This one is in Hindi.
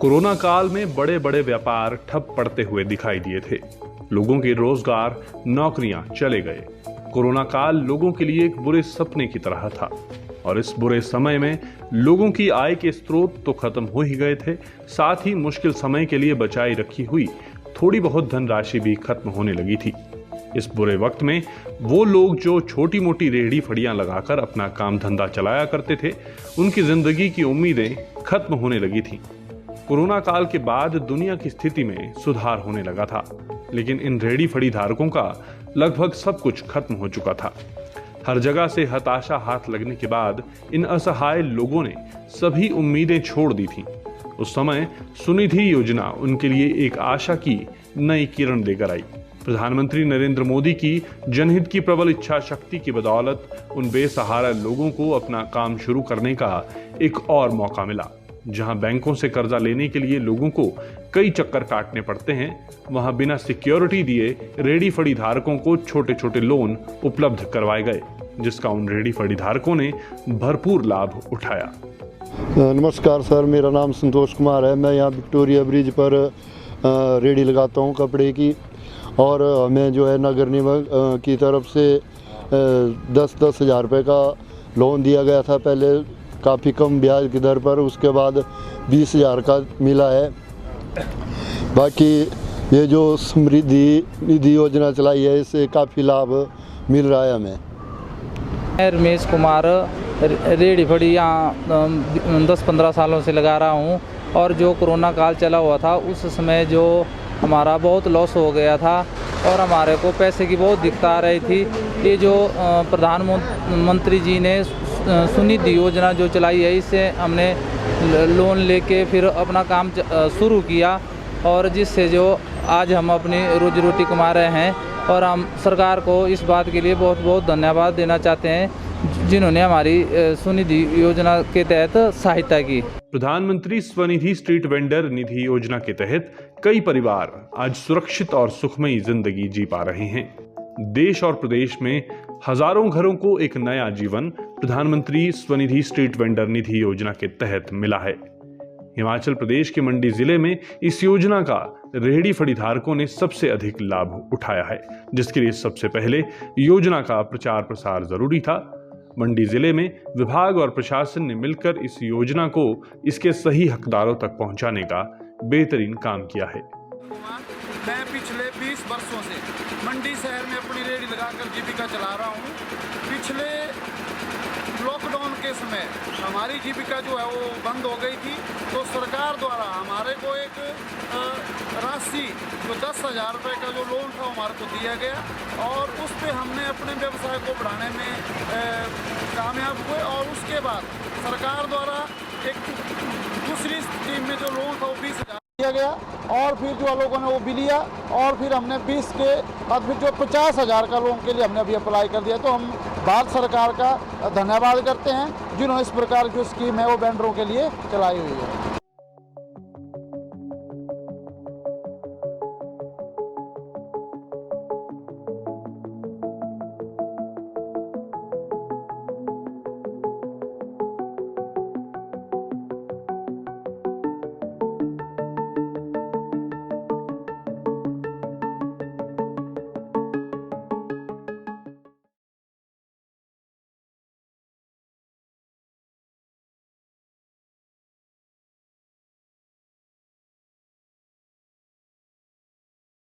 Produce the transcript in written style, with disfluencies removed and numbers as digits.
कोरोना काल में बड़े बड़े व्यापार ठप पड़ते हुए दिखाई दिए थे। लोगों के रोजगार, नौकरियां चले गए। कोरोना काल लोगों के लिए एक बुरे सपने की तरह था और इस बुरे समय में लोगों की आय के स्रोत तो खत्म हो ही गए थे, साथ ही मुश्किल समय के लिए बचाई रखी हुई थोड़ी बहुत धनराशि भी खत्म होने लगी थी। इस बुरे वक्त में वो लोग जो छोटी मोटी रेहड़ी फड़ियां लगाकर अपना काम धंधा चलाया करते थे, उनकी जिंदगी की उम्मीदें खत्म होने लगी थीं। कोरोना काल के बाद दुनिया की स्थिति में सुधार होने लगा था, लेकिन इन रेहड़ी फड़ी धारकों का लगभग सब कुछ खत्म हो चुका था। हर जगह से हताशा हाथ लगने के बाद इन असहाय लोगों ने सभी उम्मीदें छोड़ दी थीं। उस समय सुनिधि योजना उनके लिए एक आशा की नई किरण देकर आई। प्रधानमंत्री नरेंद्र मोदी की जनहित की प्रबल इच्छा शक्ति की बदौलत उन बेसहारा लोगों को अपना काम शुरू करने का एक और मौका मिला। जहां बैंकों से कर्जा लेने के लिए लोगों को कई चक्कर काटने पड़ते हैं, वहां बिना सिक्योरिटी दिए रेहड़ी फड़ी धारकों को छोटे छोटे लोन उपलब्ध करवाए गए, जिसका उन रेहड़ी फड़ी धारकों ने भरपूर लाभ उठाया। नमस्कार सर, मेरा नाम संतोष कुमार है। मैं यहाँ विक्टोरिया ब्रिज पर रेहड़ी लगाता हूँ कपड़े की, और हमें जो है नगर निगम की तरफ से 10-10 हज़ार रुपये का लोन दिया गया था। पहले काफ़ी कम ब्याज की दर पर, उसके बाद 20 हज़ार का मिला है। बाकी ये जो समृद्धि निधि योजना चलाई है, इससे काफ़ी लाभ मिल रहा है हमें। मैं रमेश कुमार रेहड़ी फड़ी यहाँ 10-15 सालों से लगा रहा हूँ, और जो कोरोना काल चला हुआ था उस समय जो हमारा बहुत लॉस हो गया था और हमारे को पैसे की बहुत दिक्कत आ रही थी। ये जो प्रधानमंत्री जी ने सुनिधि योजना जो चलाई है, इससे हमने लोन लेके फिर अपना काम शुरू किया, और जिससे जो आज हम अपनी रोजी रोटी कमा रहे हैं। और हम सरकार को इस बात के लिए बहुत बहुत धन्यवाद देना चाहते हैं, जिन्होंने हमारी सुनिधि योजना के तहत सहायता की। प्रधानमंत्री स्वनिधि स्ट्रीट वेंडर निधि योजना के तहत कई परिवार आज सुरक्षित और सुखमयी जिंदगी जी पा रहे हैं। देश और प्रदेश में हजारों घरों को एक नया जीवन प्रधानमंत्री स्वनिधि स्ट्रीट वेंडर निधि योजना के तहत मिला है। हिमाचल प्रदेश के मंडी जिले में इस योजना का रेहड़ी फड़ी धारकों ने सबसे अधिक लाभ उठाया है, जिसके लिए सबसे पहले योजना का प्रचार प्रसार जरूरी था। मंडी जिले में विभाग और प्रशासन ने मिलकर इस योजना को इसके सही हकदारों तक पहुंचाने का बेहतरीन काम किया है। मैं पिछले 20 वर्षों से मंडी शहर में अपनी रेहड़ी लगाकर जीविका चला रहा हूँ। पिछले लॉकडाउन के समय हमारी जीविका जो है वो बंद हो गई थी, तो सरकार द्वारा हमारे को एक राशि जो 10 हज़ार रुपये का जो लोन था हमारे को दिया गया, और उस पर हमने अपने व्यवसाय को बढ़ाने में कामयाब हुए। और उसके बाद सरकार द्वारा एक दूसरी स्कीम में जो लोन था वो 20 हज़ार दिया गया, और फिर जो लोगों ने वो भी लिया, और फिर हमने 20 के बाद फिर जो 50 हज़ार का लोन के लिए हमने अभी अप्लाई कर दिया। तो हम भारत सरकार का धन्यवाद करते हैं, जिन्होंने इस प्रकार की स्कीम है वो वेंडरों के लिए चलाई हुई है।